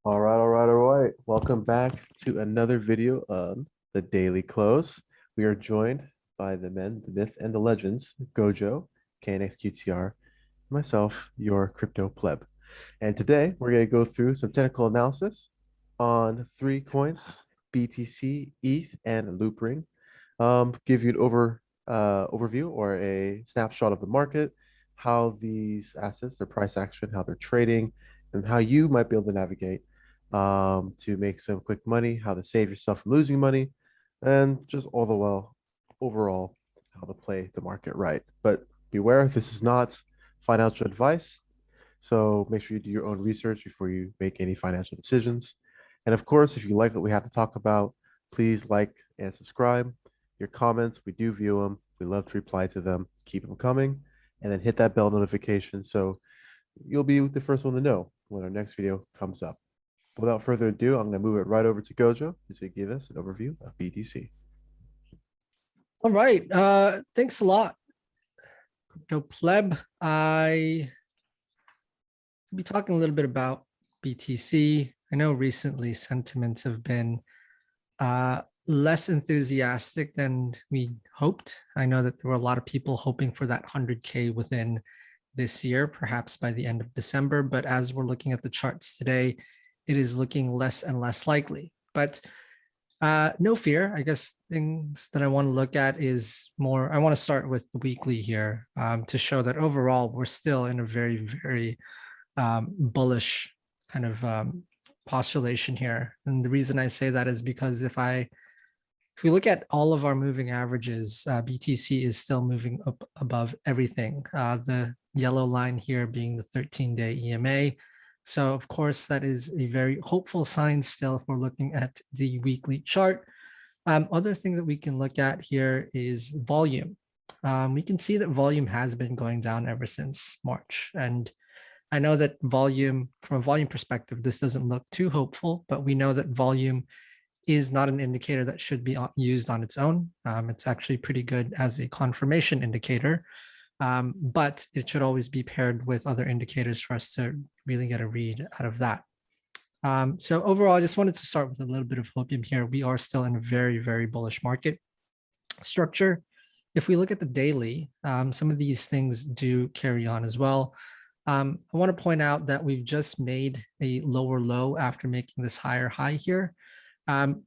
All right. Welcome back to another video on the Daily Close. We are joined by the men, the myth, and the legends, GOJO, knxqtr, myself, your crypto pleb. And today we're going to go through some technical analysis on three coins, BTC, ETH, and Loopring. Give you an overview or a snapshot of the market, how these assets, their price action, how they're trading, and how you might be able to navigate to make some quick money, how to save yourself from losing money, and just all the while overall how to play the market right. But beware, this is not financial advice. So make sure you do your own research before you make any financial decisions. And of course, if you like what we have to talk about, please like and subscribe. Your comments, we do view them. We love to reply to them. Keep them coming. And then hit that bell notification so you'll be the first one to know when our next video comes up. Without further ado, I'm going to move it right over to GOJO to give us an overview of BTC. All right. Thanks a lot, Crypto-pleb. I will be talking a little bit about BTC. I know recently sentiments have been less enthusiastic than we hoped. I know that there were a lot of people hoping for that 100K within this year, perhaps by the end of December. But as we're looking at the charts today, it is looking less and less likely. But no fear. I guess things that I want to look at is more, I want to start with the weekly here to show that overall we're still in a very, very bullish kind of postulation here. And the reason I say that is because if we look at all of our moving averages, BTC is still moving up above everything. The yellow line here being the 13-day EMA. So of course, that is a very hopeful sign still if we're looking at the weekly chart. Other thing that we can look at here is volume. We can see that volume has been going down ever since March. And I know that volume, from a volume perspective, this doesn't look too hopeful, but we know that volume is not an indicator that should be used on its own. It's actually pretty good as a confirmation indicator. But it should always be paired with other indicators for us to really get a read out of that. So overall, I just wanted to start with a little bit of hopium here. We are still in a very, very bullish market structure. If we look at the daily, some of these things do carry on as well. I want to point out that we've just made a lower low after making this higher high here.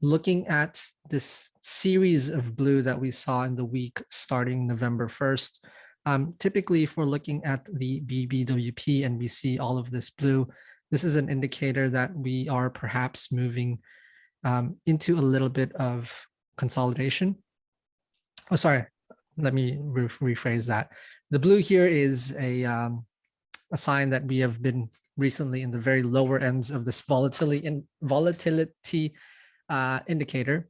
Looking at this series of blue that we saw in the week starting November 1st, typically, if we're looking at the BBWP and we see all of this blue, this is an indicator that we are perhaps moving into a little bit of consolidation. Oh, sorry, let me rephrase that. The blue here is a sign that we have been recently in the very lower ends of this volatility indicator.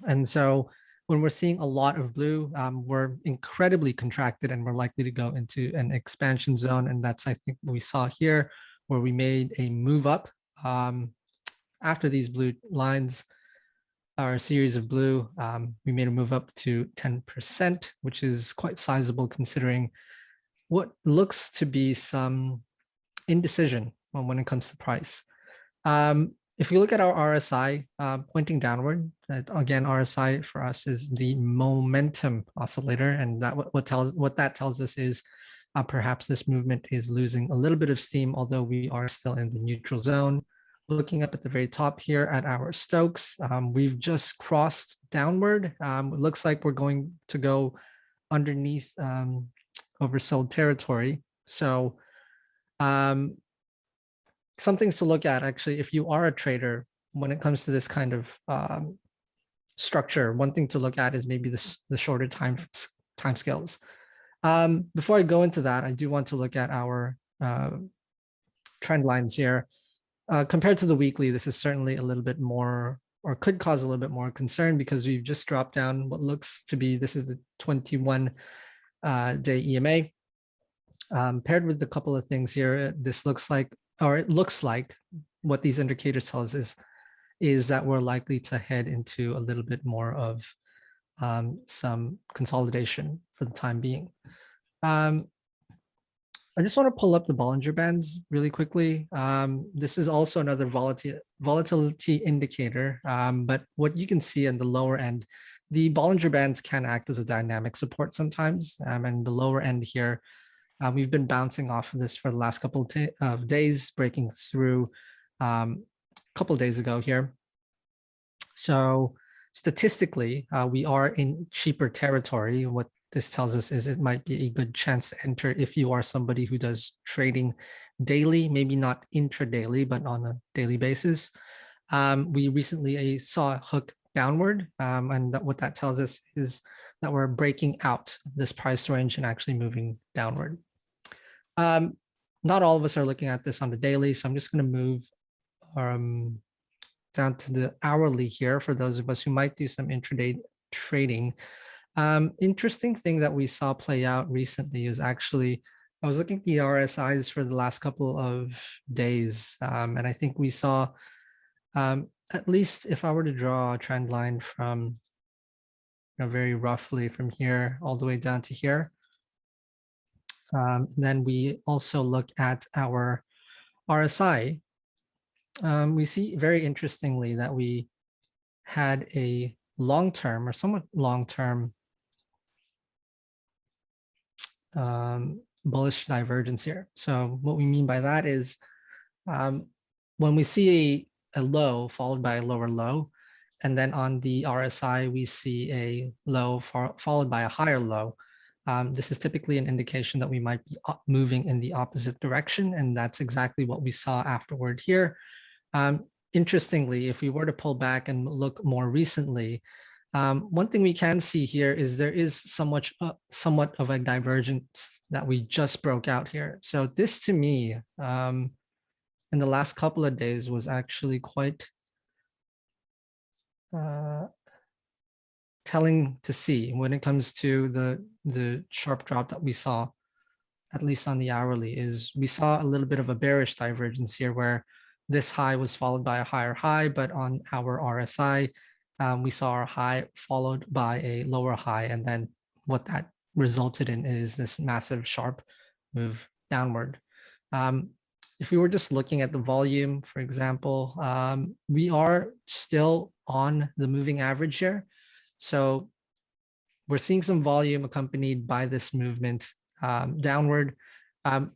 And so when we're seeing a lot of blue, we're incredibly contracted and we're likely to go into an expansion zone. And that's, I think, what we saw here, where we made a move up after these blue lines, our series of blue, we made a move up to 10%, which is quite sizable considering what looks to be some indecision when it comes to price. If we look at our RSI pointing downward, again, RSI for us is the momentum oscillator, and that what that tells us is perhaps this movement is losing a little bit of steam, although we are still in the neutral zone. Looking up at the very top here at our Stokes, we've just crossed downward. It looks like we're going to go underneath oversold territory. So some things to look at, actually, if you are a trader, when it comes to this kind of structure, one thing to look at is maybe the shorter time scales. Before I go into that, I do want to look at our trend lines here. Compared to the weekly, this is certainly a little bit more, or could cause a little bit more concern, because we've just dropped down what looks to be, this is the 21-day EMA. Paired with a couple of things here, this looks like, or it looks like what these indicators tell us is that we're likely to head into a little bit more of some consolidation for the time being. I just want to pull up the Bollinger Bands really quickly. This is also another volatility indicator, but what you can see in the lower end, the Bollinger Bands can act as a dynamic support sometimes. And the lower end here, we've been bouncing off of this for the last couple of days, breaking through a couple of days ago here. So statistically, we are in cheaper territory. What this tells us is it might be a good chance to enter if you are somebody who does trading daily, maybe not intradaily, but on a daily basis. We recently saw a hook downward, and what that tells us is that we're breaking out this price range and actually moving downward. Not all of us are looking at this on the daily, so I'm just going to move down to the hourly here for those of us who might do some intraday trading. Interesting thing that we saw play out recently is actually, I was looking at the RSIs for the last couple of days, and I think we saw, at least if I were to draw a trend line from, very roughly from here all the way down to here, then we also look at our RSI. We see very interestingly that we had a long-term or somewhat long-term bullish divergence here. So what we mean by that is when we see a low followed by a lower low, and then on the RSI, we see a low followed by a higher low. This is typically an indication that we might be moving in the opposite direction, and that's exactly what we saw afterward here. Interestingly, if we were to pull back and look more recently, one thing we can see here is there is somewhat of a divergence that we just broke out here. So this to me, in the last couple of days was actually quite telling to see when it comes to the sharp drop that we saw, at least on the hourly, is we saw a little bit of a bearish divergence here where this high was followed by a higher high, but on our RSI, we saw our high followed by a lower high. And then what that resulted in is this massive sharp move downward. If we were just looking at the volume, for example, we are still on the moving average here. So we're seeing some volume accompanied by this movement downward.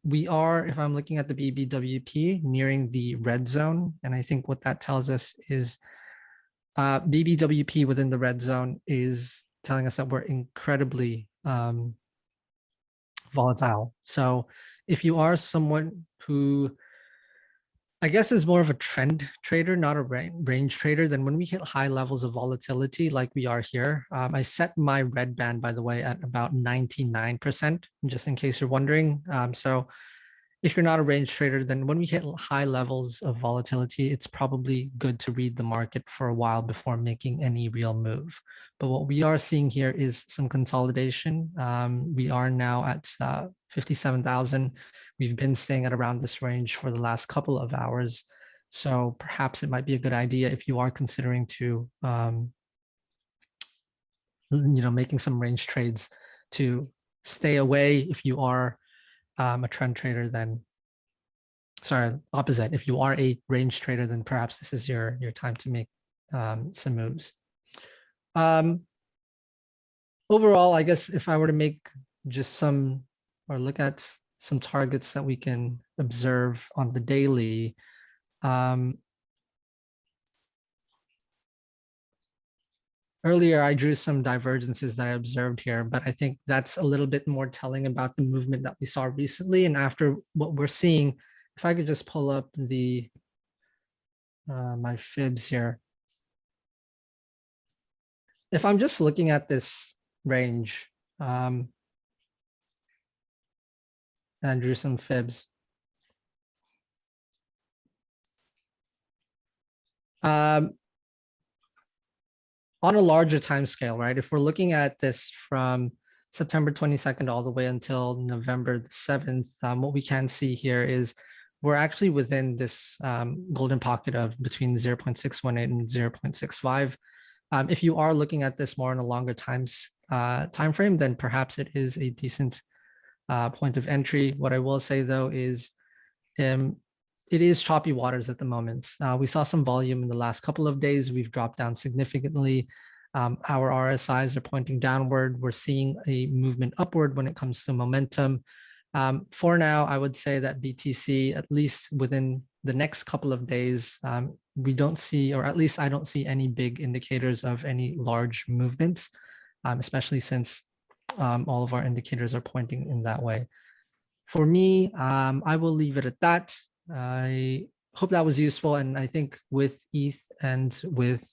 We are, if I'm looking at the BBWP, nearing the red zone. And I think what that tells us is BBWP within the red zone is telling us that we're incredibly volatile. So if you are someone who, I guess, is more of a trend trader, not a range trader, then when we hit high levels of volatility like we are here, I set my red band, by the way, at about 99%, just in case you're wondering. So if you're not a range trader, then when we hit high levels of volatility, it's probably good to read the market for a while before making any real move. But what we are seeing here is some consolidation. We are now at 57,000. We've been staying at around this range for the last couple of hours. So perhaps it might be a good idea if you are considering to, making some range trades, to stay away. If you are a trend trader, then, sorry, opposite. If you are a range trader, then perhaps this is your time to make some moves. Overall, I guess if I were to make just some, or look at some targets that we can observe on the daily, earlier I drew some divergences that I observed here, but I think that's a little bit more telling about the movement that we saw recently. And after what we're seeing, if I could just pull up the my fibs here. If I'm just looking at this range, and I drew some fibs. On a larger time scale, right? If we're looking at this from September 22nd all the way until November the 7th, what we can see here is we're actually within this golden pocket of between 0.618 and 0.65. If you are looking at this more in a longer time frame, then perhaps it is a decent point of entry. What I will say though is it is choppy waters at the moment. We saw some volume in the last couple of days. We've dropped down significantly. Our RSIs are pointing downward. We're seeing a movement upward when it comes to momentum. For now, I would say that BTC, at least within the next couple of days, we don't see, or at least I don't see any big indicators of any large movements, especially since all of our indicators are pointing in that way. For me, I will leave it at that. I hope that was useful. And I think with ETH and with,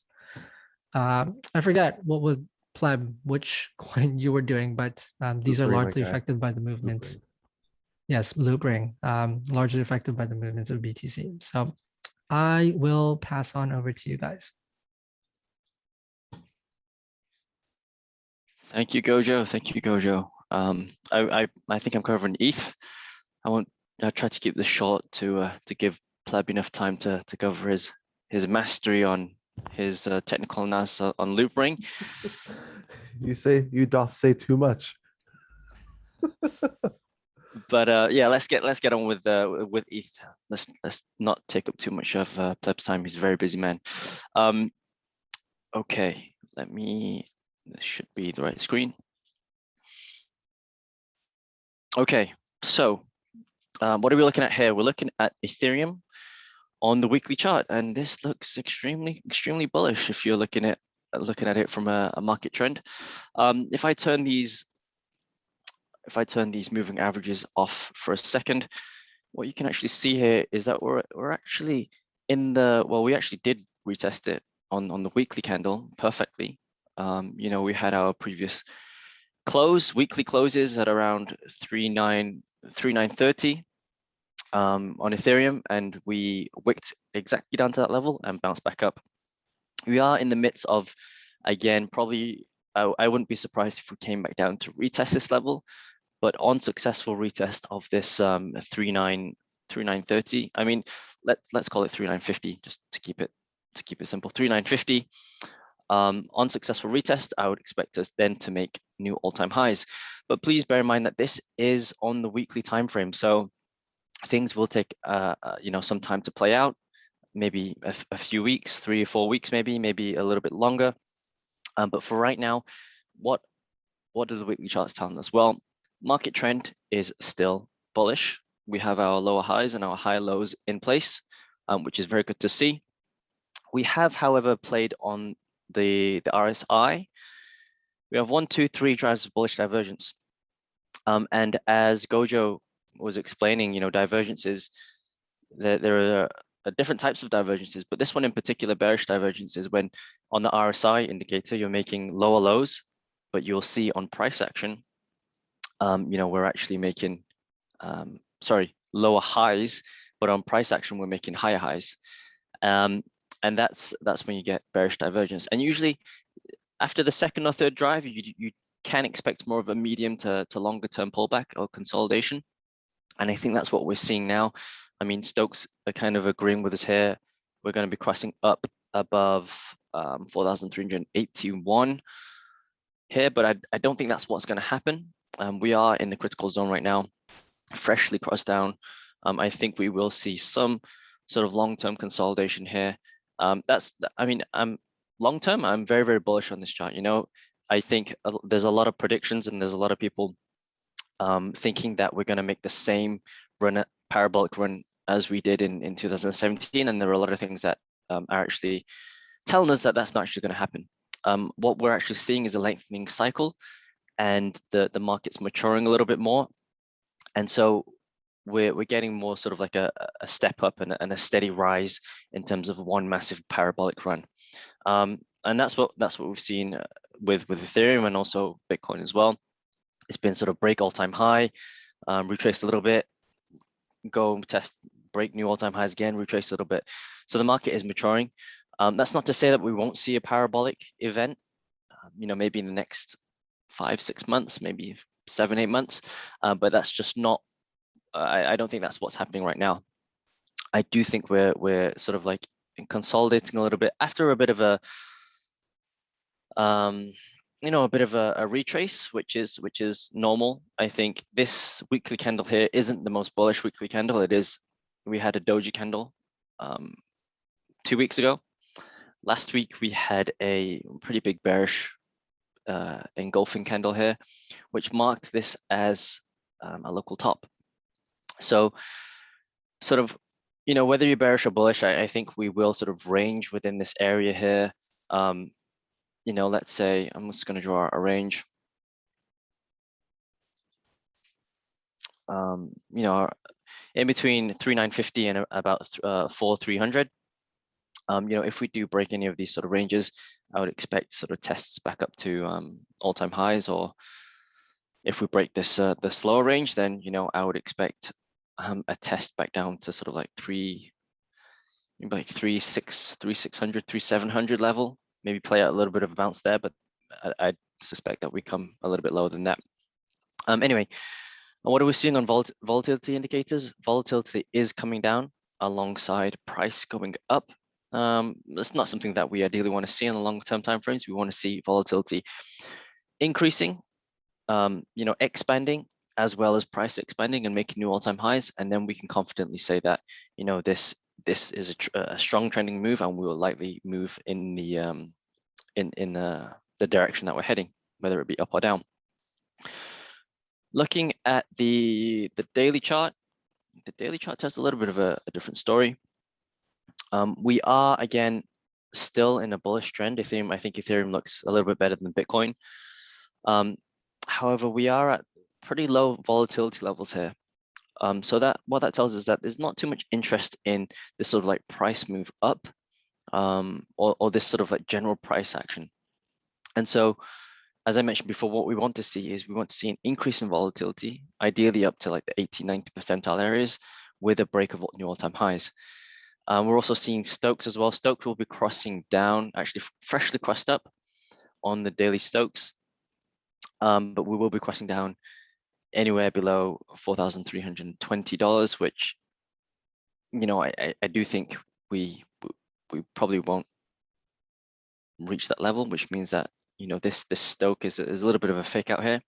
I forget what was pleb, which coin you were doing, but these are Loopring, my largely guy. affected by the movements. Loopring. Yes, Loopring, largely affected by the movements of BTC. So I will pass on over to you guys. Thank you, GOJO. Thank you, GOJO. I think I'm covering ETH. I'll try to keep this short to give pleb enough time to cover his mastery on his technical analysis on Loopring. You doth say too much. But yeah, let's get on with ETH. Let's not take up too much of pleb's time. He's a very busy man. Okay, this should be the right screen. Okay, so what are we looking at here? We're looking at Ethereum on the weekly chart, and this looks extremely bullish if you're looking at it from a market trend. If I turn these moving averages off for a second, what you can actually see here is that we're actually in the, well, we actually did retest it on the weekly candle perfectly. You know, we had our previous weekly closes at around 3930 on Ethereum, and we wicked exactly down to that level and bounced back up. We are in the midst of, again, probably I wouldn't be surprised if we came back down to retest this level, but on successful retest of this 3930, I mean, let's call it 3950 just to keep it simple. 3950. On successful retest, I would expect us then to make new all-time highs. But please bear in mind that this is on the weekly time frame, so things will take you know, some time to play out. Maybe a few weeks, 3 or 4 weeks, maybe a little bit longer. But for right now, what are the weekly charts telling us? Well, market trend is still bullish. We have our lower highs and our high lows in place, which is very good to see. We have, however, played on the RSI. We have 1, 2, 3 drives of bullish divergence. And as GOJO was explaining, you know, divergences, there are different types of divergences, but this one in particular, bearish divergences, when on the RSI indicator, you're making lower lows, but you'll see on price action, you know, we're actually making, lower highs, but on price action, we're making higher highs. And that's when you get bearish divergence. And usually after the second or third drive, you can expect more of a medium to longer term pullback or consolidation. And I think that's what we're seeing now. I mean, Stokes are kind of agreeing with us here. We're going to be crossing up above 4,381 here, but I don't think that's what's going to happen. We are in the critical zone right now, freshly crossed down. I think we will see some sort of long-term consolidation here. Long term, I'm very, very bullish on this chart. You know, I think there's a lot of predictions and there's a lot of people thinking that we're going to make the same parabolic run as we did in 2017. And there are a lot of things that are actually telling us that that's not actually going to happen. What we're actually seeing is a lengthening cycle, and the market's maturing a little bit more. And so we're getting more sort of like a step up and a steady rise in terms of one massive parabolic run. And that's what we've seen with Ethereum and also Bitcoin as well. It's been sort of break all-time high, retrace a little bit, go test, break new all-time highs again, retrace a little bit. So the market is maturing. That's not to say that we won't see a parabolic event, you know, maybe in the next 5-6 months, maybe 7-8 months, but that's just not, I don't think that's what's happening right now. I do think we're sort of like consolidating a little bit after a bit of a a bit of a retrace, which is normal. I think this weekly candle here isn't the most bullish weekly candle. We had a doji candle 2 weeks ago. Last week we had a pretty big bearish engulfing candle here, which marked this as a local top. So sort of, whether you're bearish or bullish, I think we will sort of range within this area here. Let's say I'm just going to draw a range. In between 3,950 and about 4,300. If we do break any of these sort of ranges, I would expect sort of tests back up to all-time highs, or if we break this the slower range, then I would expect a test back down to sort of like 3,600, 3,700 level. Maybe play out a little bit of a bounce there, but I suspect that we come a little bit lower than that. Anyway, what are we seeing on volatility indicators? Volatility is coming down alongside price going up. That's not something that we ideally want to see in the long-term timeframes. We want to see volatility increasing, expanding, as well as price expanding and making new all-time highs, and then we can confidently say that this is a strong trending move, and we will likely move in the the direction that we're heading, whether it be up or down. Looking at the daily chart, tells a little bit of a different story. We are again still in a bullish trend. I think Ethereum looks a little bit better than Bitcoin. However, we are at pretty low volatility levels here. So what that tells us is that there's not too much interest in this sort of like price move up, or this sort of like general price action. And so, as I mentioned before, what we want to see is an increase in volatility, ideally up to like the 80-90 percentile areas, with a break of new all-time highs. We're also seeing Stokes as well. Stokes will be crossing down, actually freshly crossed up on the daily Stokes, but we will be crossing down anywhere below $4,320, which I do think we probably won't reach that level, which means that this Stoke is a little bit of a fake out here.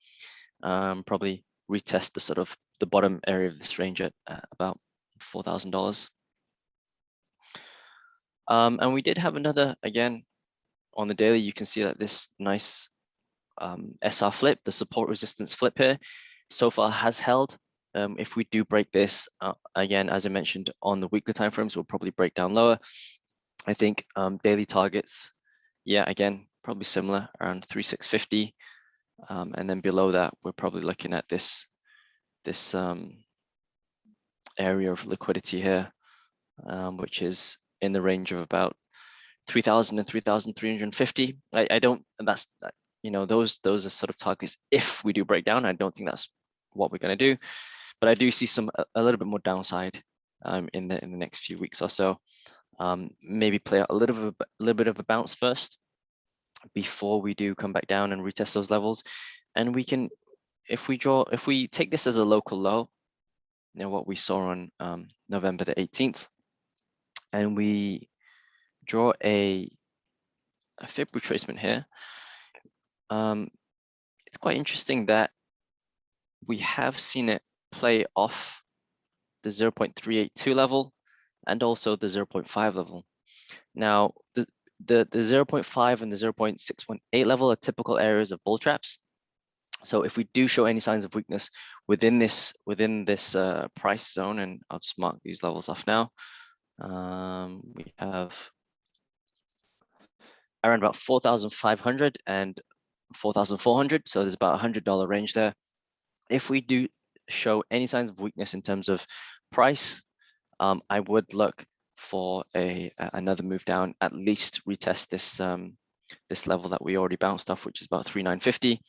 Probably retest the sort of the bottom area of this range at about $4,000. And we did have another, again, on the daily, you can see that this nice SR flip, the support resistance flip here, so far has held. If we do break this, again, as I mentioned on the weekly timeframes, we'll probably break down lower. I think daily targets, yeah, again, probably similar, around 3,650. And then below that, we're probably looking at this area of liquidity here, which is in the range of about 3,000 and 3,350. I don't, and that's, those are sort of targets if we do break down. I don't think that's what we're going to do, but I do see a little bit more downside in the next few weeks or so. Maybe play out a little bit of a bounce first before we do come back down and retest those levels. And we can, if we take this as a local low, what we saw on November the 18th, and we draw a fib retracement here, it's quite interesting that we have seen it play off the 0.382 level and also the 0.5 level. Now, the 0.5 and the 0.618 level are typical areas of bull traps. So if we do show any signs of weakness within this price zone, and I'll just mark these levels off now, we have around about 4,500 and 4,400. So there's about $100 range there. If we do show any signs of weakness in terms of price, I would look for another move down, at least retest this level that we already bounced off, which is about 3,950,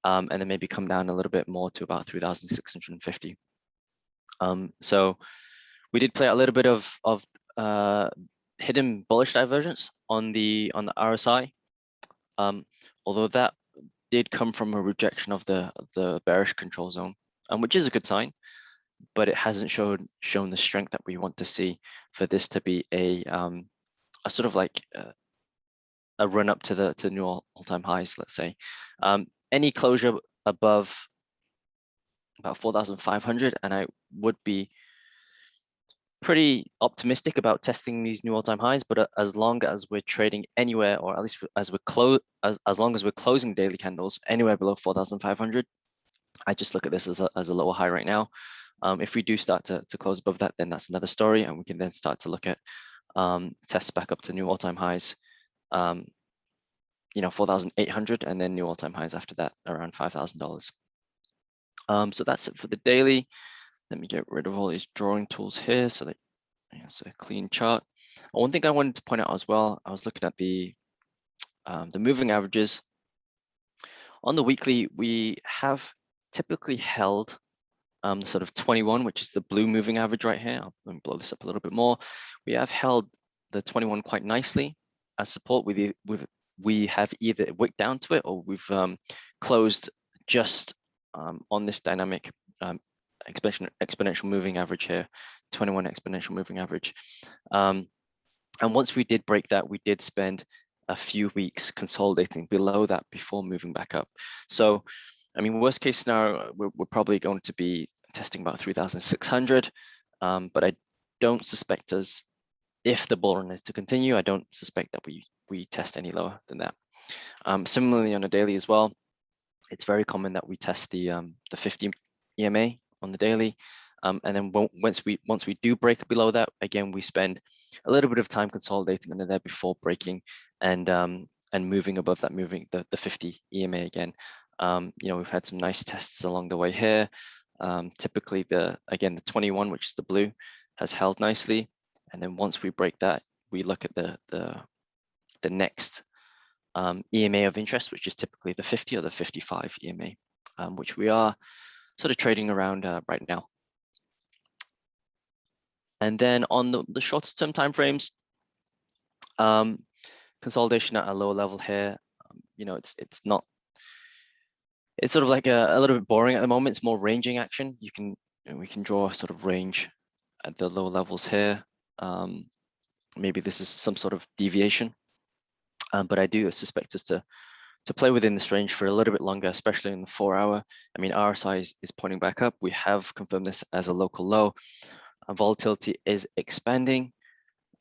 and then maybe come down a little bit more to about 3,650. So we did play a little bit of hidden bullish divergence on the RSI, although that did come from a rejection of the bearish control zone, which is a good sign, but it hasn't shown the strength that we want to see for this to be a sort of like a run up to the new all-time highs, let's say. Any closure above about 4,500, and I would be pretty optimistic about testing these new all-time highs. But as long as we're trading anywhere, or at least as long as we're closing daily candles anywhere below 4,500, I just look at this as a lower high right now. If we do start to close above that, then that's another story, and we can then start to look at tests back up to new all-time highs. 4,800, and then new all-time highs after that around $5,000. So that's it for the daily. Let me get rid of all these drawing tools here so that it's a clean chart. One thing I wanted to point out as well, I was looking at the moving averages. On the weekly, we have typically held the sort of 21, which is the blue moving average right here. Let me blow this up a little bit more. We have held the 21 quite nicely as support. We have either wicked down to it, or we've closed just on this dynamic exponential moving average here, 21 exponential moving average. And once we did break that, we did spend a few weeks consolidating below that before moving back up. So, I mean, worst case scenario, we're probably going to be testing about 3,600, but I don't suspect us, if the bull run is to continue, I don't suspect that we test any lower than that. Similarly, on a daily as well, it's very common that we test the 50 EMA on the daily, and then once we do break below that, again we spend a little bit of time consolidating under there before breaking and moving above that, the 50 EMA again. We've had some nice tests along the way here. Typically the 21, which is the blue, has held nicely, and then once we break that, we look at the next EMA of interest, which is typically the 50 or the 55 EMA, which we are sort of trading around right now. And then on the shorter term timeframes, consolidation at a lower level here, it's sort of like a little bit boring at the moment. It's more ranging action. We can draw a sort of range at the lower levels here. Maybe this is some sort of deviation, but I do suspect us to play within this range for a little bit longer, especially in the 4 hour. I mean, RSI is pointing back up. We have confirmed this as a local low. Volatility is expanding,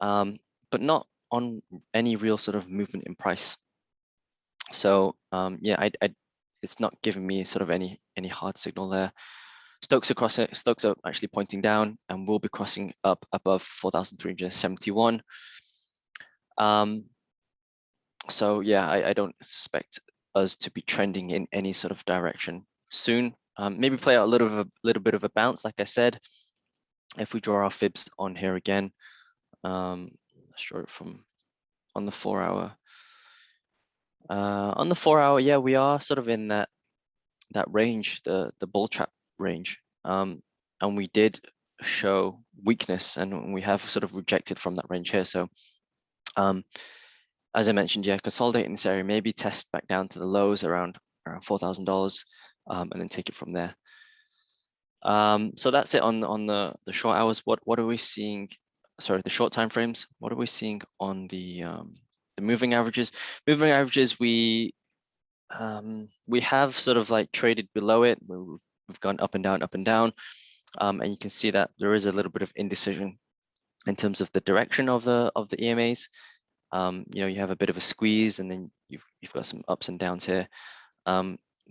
but not on any real sort of movement in price. So yeah, it's not giving me sort of any hard signal there. Stokes are crossing. Stokes are actually pointing down, and will be crossing up above 4,371. So yeah, I don't suspect us to be trending in any sort of direction soon. Maybe play out a little bit of a bounce, like I said. If we draw our fibs on here again, let's draw it from on the 4 hour. On the 4 hour, yeah, we are sort of in that range, the bull trap range, and we did show weakness, and we have sort of rejected from that range here. So as I mentioned, yeah, consolidate in this area, maybe test back down to the lows around $4,000, and then take it from there. So that's it on the short hours. What are we seeing? Sorry, the short time frames. What are we seeing on the moving averages? Moving averages, we have sort of like traded below it. We've gone up and down, and you can see that there is a little bit of indecision in terms of the direction of the EMAs. You have a bit of a squeeze, and then you've got some ups and downs here.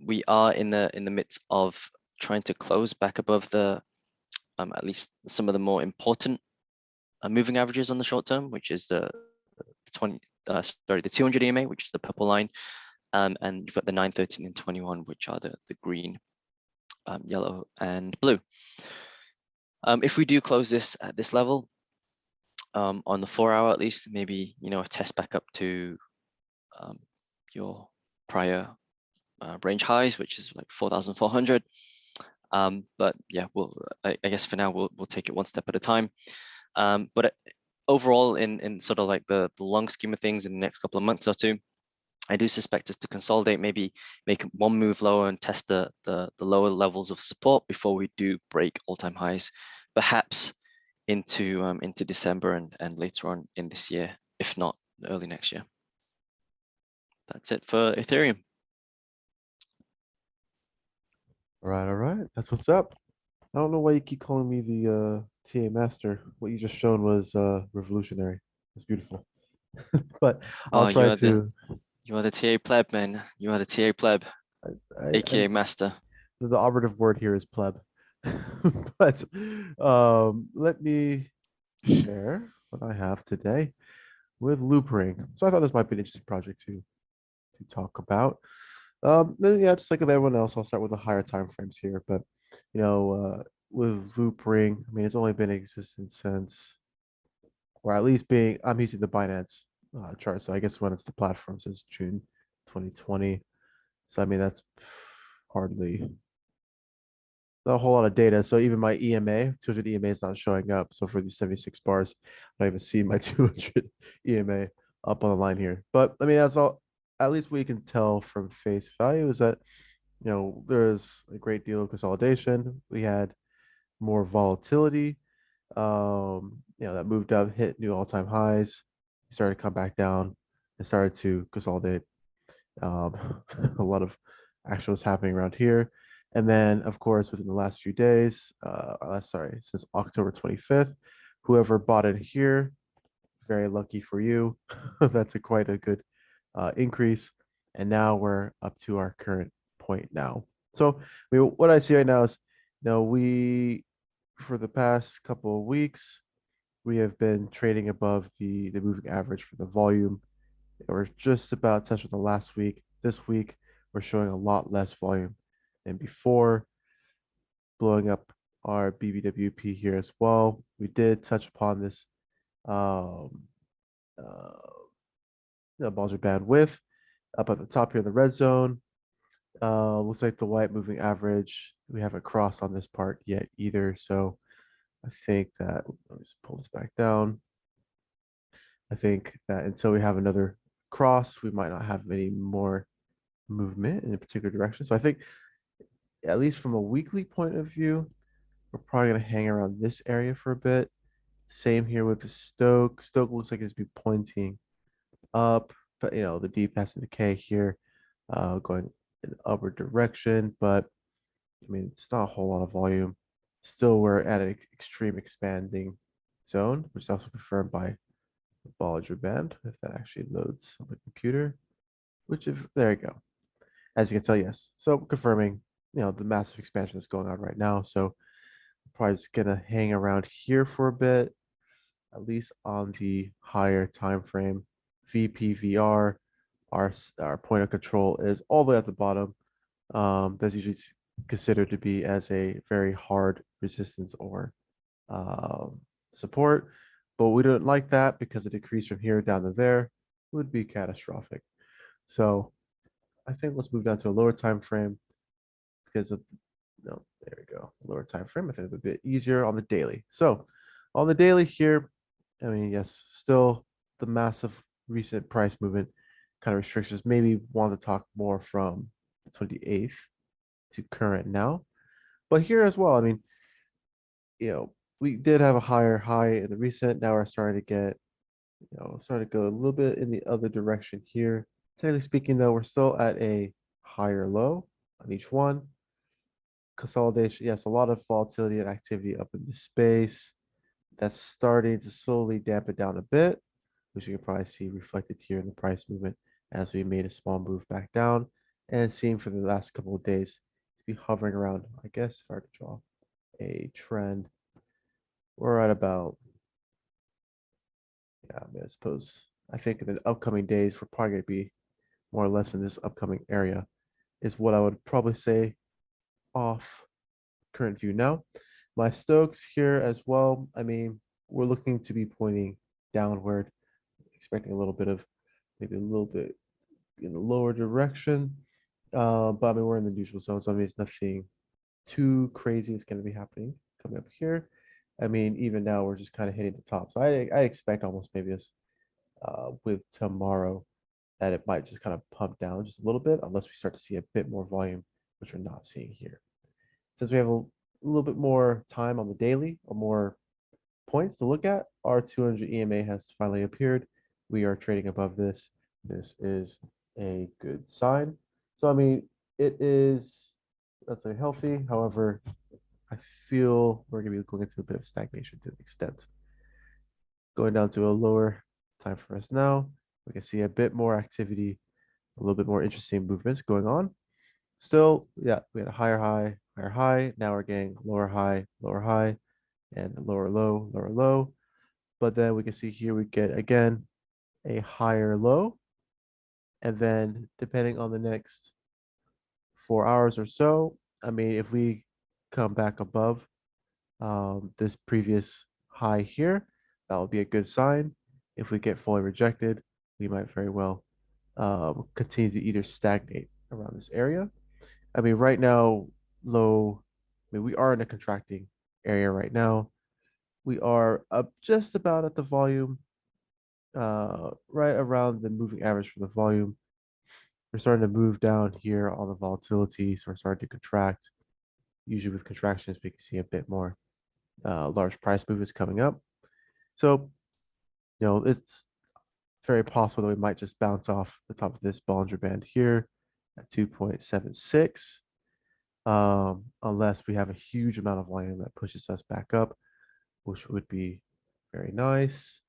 We are in the midst of trying to close back above the at least some of the more important moving averages on the short term, which is the 200 EMA, which is the purple line, and you've got the 9, 13, and 21, which are the green, yellow, and blue. If we do close this at this level, on the 4 hour at least, maybe a test back up to your prior range highs, which is like 4,400. But yeah, I guess for now we'll take it one step at a time. But overall, in sort of like the long scheme of things, in the next couple of months or two, I do suspect us to consolidate, maybe make one move lower and test the lower levels of support before we do break all-time highs, perhaps into December and later on in this year, if not early next year. that's it for Ethereum. All right, all right. That's what's up. I don't know why you keep calling me the TA master. What you just shown was revolutionary. It's beautiful. But I'll Oh, try to. you are the TA pleb, man. You are the TA pleb, aka master. The operative word here is pleb. But let me share what I have today with Loopring. So I thought this might be an interesting project to talk about. Then yeah, just like with everyone else, I'll start with the higher time frames here. But with Loopring, I mean, it's only been in existence since, or at least I'm using the Binance chart. So I guess when it's the platform since June 2020. So I mean, that's hardly a whole lot of data. So even my EMA, 200 EMA is not showing up. So for these 76 bars, I don't even see my 200 EMA up on the line here. But I mean, that's all. At least what you can tell from face value is that there's a great deal of consolidation. We had more volatility. That moved up, hit new all-time highs, started to come back down, and started to consolidate. A lot of action was happening around here. And then, of course, within the last few days, since October 25th, whoever bought it here, very lucky for you. That's quite a good increase. And now we're up to our current point now. So, I mean, what I see right now is, for the past couple of weeks, we have been trading above the moving average for the volume. We're just about touching the last week. This week, we're showing a lot less volume than before, blowing up our BBWP here as well. We did touch upon this the Bollinger Band width up at the top here in the red zone. Looks like the white moving average, we haven't crossed on this part yet either. So I think that, let me just pull this back down. I think that until we have another cross, we might not have any more movement in a particular direction. So I think, at least from a weekly point of view, we're probably going to hang around this area for a bit. Same here with the Stoke. Stoke looks like it's be pointing up, but the deep has the K here, going in the upward direction. But I mean, it's not a whole lot of volume. Still, we're at an extreme expanding zone, which is also confirmed by the Bollinger Band, if that actually loads on the computer. There you go. As you can tell, yes. So confirming, the massive expansion that's going on right now. So probably just gonna hang around here for a bit, at least on the higher time frame. VPVR, our point of control is all the way at the bottom. That's usually considered to be as a very hard resistance or support, but we don't like that because a decrease from here down to there would be catastrophic. So I think let's move down to a lower time frame because of no, there we go. Lower time frame. I think it's a bit easier on the daily. So on the daily here, I mean, yes, still the massive recent price movement kind of restrictions. Maybe want to talk more from the 28th to current now. But here as well, I mean, we did have a higher high in the recent. Now we're starting to get, starting to go a little bit in the other direction here. Technically speaking, though, we're still at a higher low on each one. Consolidation, yes, a lot of volatility and activity up in the space. That's starting to slowly dampen down a bit, which you can probably see reflected here in the price movement as we made a small move back down and seeing for the last couple of days to be hovering around, I guess, hard to draw a trend. We're at about, I mean, I think in the upcoming days, we're probably going to be more or less in this upcoming area is what I would probably say off current view now. My Stokes here as well. I mean, we're looking to be pointing downward, expecting a little bit of maybe a little bit in the lower direction. But I mean, we're in the neutral zone, so I mean, it's nothing too crazy is going to be happening coming up here. I mean, even now we're just kind of hitting the top. So I expect almost maybe this with tomorrow that it might just kind of pump down just a little bit unless we start to see a bit more volume, which we're not seeing here. Since we have a little bit more time on the daily or more points to look at, our 200 EMA has finally appeared. We are trading above this. This is a good sign. So, I mean, it is, let's say, healthy. However, I feel we're going to be going into a bit of stagnation to an extent. Going down to a lower time for us now, we can see a bit more activity, a little bit more interesting movements going on. Still, yeah, we had a higher high. Now we're getting lower high, and lower low, lower low. But then we can see here we get again a higher low. And then depending on the next 4 hours or so, I mean, if we come back above this previous high here, that will be a good sign. If we get fully rejected, we might very well continue to either stagnate around this area. I mean, right now, we are in a contracting area right now. We are up just about at the volume, right around the moving average for the volume. We're starting to move down here on the volatility, so we're starting to contract. Usually with contractions, we can see a bit more large price movements coming up. So, it's very possible that we might just bounce off the top of this Bollinger Band here at 2.76, unless we have a huge amount of volume that pushes us back up, which would be very nice.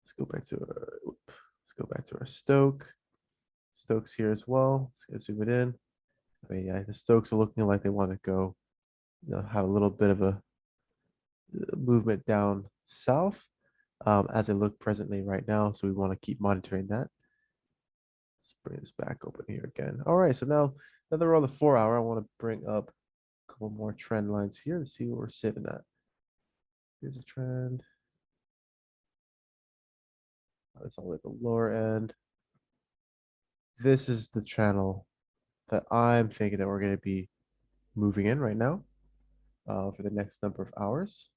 Let's go back to our Stoke. Stokes here as well. Let's zoom it in. I mean, yeah, the Stokes are looking like they want to go, have a little bit of a movement down south, as they look presently right now. So we want to keep monitoring that. Let's bring this back open here again. All right, so now that we're on the 4 hour, I want to bring up a couple more trend lines here to see where we're sitting at. Here's a trend. It's all at the lower end. This is the channel that I'm thinking that we're going to be moving in right now for the next number of hours.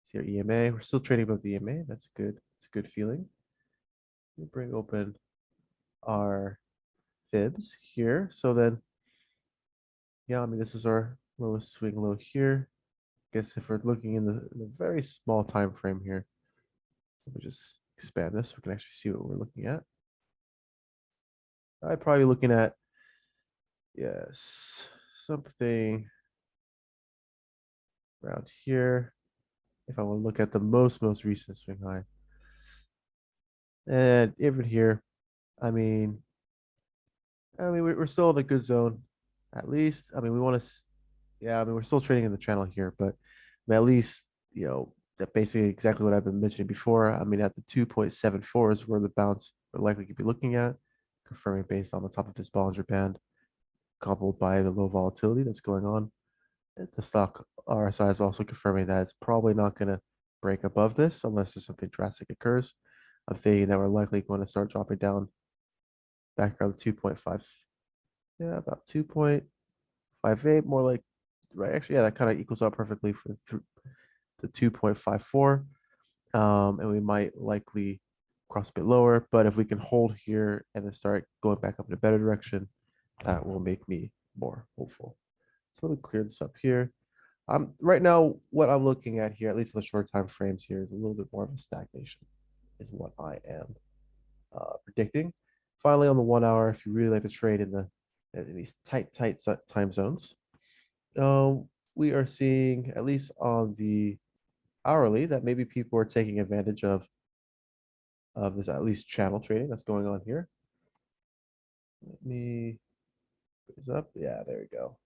See our EMA. We're still trading above the EMA. That's good. It's a good feeling. We'll bring open our fibs here. So then, yeah, I mean, this is our lowest swing low here. I guess if we're looking in the very small time frame here, let me just expand this so we can actually see what we're looking at. I'd probably be looking at, yes, something around here. If I want to look at the most recent swing high. And even here, I mean, we're still in a good zone, at least. I mean, we want to, yeah, I mean, we're still trading in the channel here, but at least, that basically exactly what I've been mentioning before. I mean, at the 2.74 is where the bounce we're likely to be looking at, confirming based on the top of this Bollinger Band, coupled by the low volatility that's going on. The stock RSI is also confirming that it's probably not going to break above this unless there's something drastic occurs. I'm thinking that we're likely going to start dropping down back around 2.5. Yeah, about 2.58, more like, right? Actually, yeah, that kind of equals out perfectly for the 2.54. And we might likely cross a bit lower, but if we can hold here and then start going back up in a better direction, that will make me more hopeful. So let me clear this up here. Right now, what I'm looking at here, at least in the short time frames here, is a little bit more of a stagnation, is what I am predicting. Finally, on the 1 hour, if you really like to trade in these tight time zones, we are seeing, at least on the hourly, that maybe people are taking advantage of this at least channel trading that's going on here. Let me put this up. Yeah, there we go.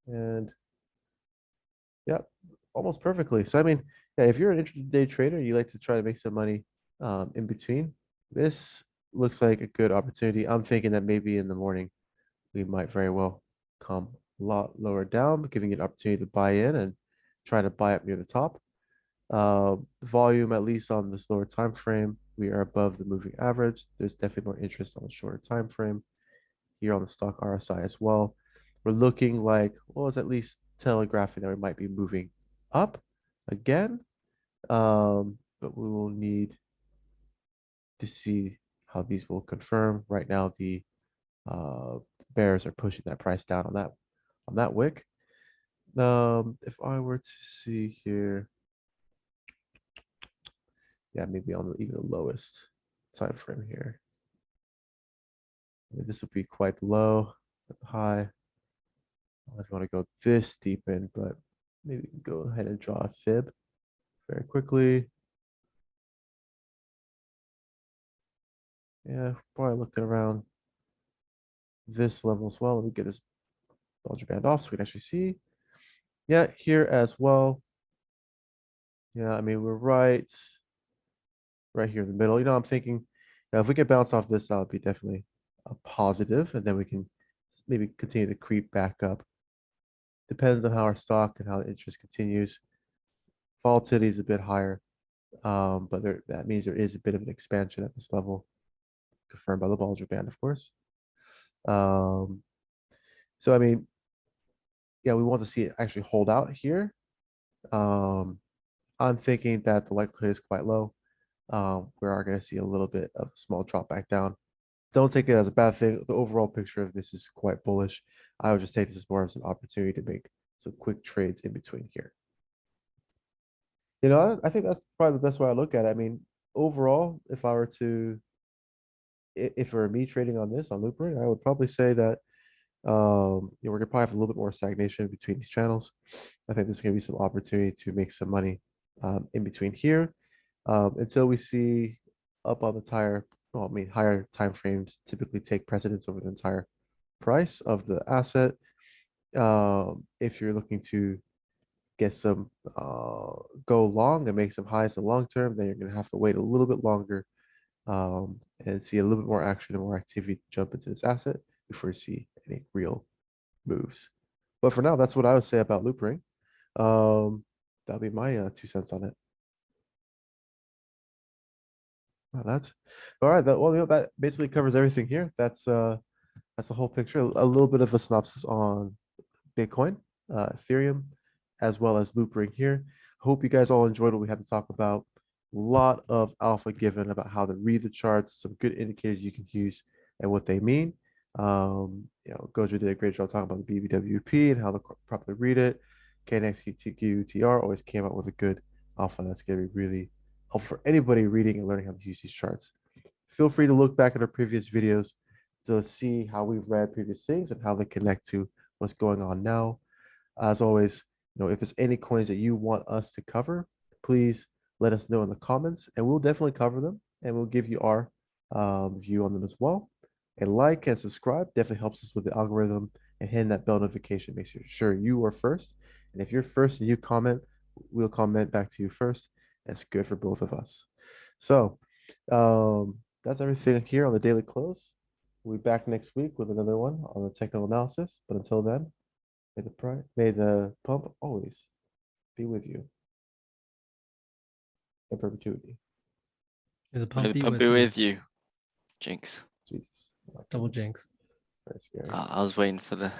And yep, almost perfectly. So I mean, yeah, if you're an intraday trader, you like to try to make some money in between, this looks like a good opportunity. I'm thinking that maybe in the morning we might very well come a lot lower down, giving you an opportunity to buy in and try to buy up near the top. Volume, at least on the slower time frame, we are above the moving average. There's definitely more interest on the shorter time frame here on the stock RSI as well. We're looking like, well, it's at least telegraphing that we might be moving up again, but we will need to see how these will confirm. Right now, the bears are pushing that price down on that wick. If I were to see here, yeah, maybe on even the lowest time frame here. This would be quite low, high. I don't know if you want to go this deep in, but maybe go ahead and draw a fib very quickly. Yeah, probably looking around this level as well. Let me get this Bollinger Band off so we can actually see. Yeah, here as well. Yeah, I mean, we're right here in the middle. I'm thinking, if we can bounce off this, that would be definitely a positive, and then we can maybe continue to creep back up. Depends on how our stock and how the interest continues. Volatility is a bit higher, but that means there is a bit of an expansion at this level, confirmed by the Bollinger Band, of course. So I mean, yeah, we want to see it actually hold out here. I'm thinking that the likelihood is quite low. We are going to see a little bit of a small drop back down. Don't take it as a bad thing. The overall picture of this is quite bullish. I would just take this as more as an opportunity to make some quick trades in between here. I think that's probably the best way I look at it. I mean, overall, if it were me trading on this on Loopring, I would probably say that we're gonna probably have a little bit more stagnation between these channels. I think there's gonna be some opportunity to make some money in between here until we see up on the higher time frames typically take precedence over the entire price of the asset. If you're looking to get some go long and make some highs in the long term, then you're gonna have to wait a little bit longer and see a little bit more action and more activity to jump into this asset before you see any real moves. But for now, that's what I would say about Loopring. That'll be my 2 cents on it. Well, that's all right. That basically covers everything here. That's the whole picture. A little bit of a synopsis on Bitcoin, Ethereum, as well as Loopring here. Hope you guys all enjoyed what we had to talk about. A lot of alpha given about how to read the charts, some good indicators you can use and what they mean. GOJO did a great job talking about the BBWP and how to properly read it. knxqtr always came out with a good alpha that's going to be really helpful for anybody reading and learning how to use these charts. Feel free to look back at our previous videos to see how we've read previous things and how they connect to what's going on now. As always, if there's any coins that you want us to cover, please let us know in the comments, and we'll definitely cover them, and we'll give you our view on them as well. And like and subscribe definitely helps us with the algorithm, and hitting that bell notification makes sure you are first. And if you're first and you comment, we'll comment back to you first. That's good for both of us. So that's everything here on the daily close. We'll be back next week with another one on the technical analysis. But until then, may the pump always be with you in perpetuity. May the May pump the be pump with be you. with you. Jinx. Jesus. Double jinx. Very scary. I was waiting for the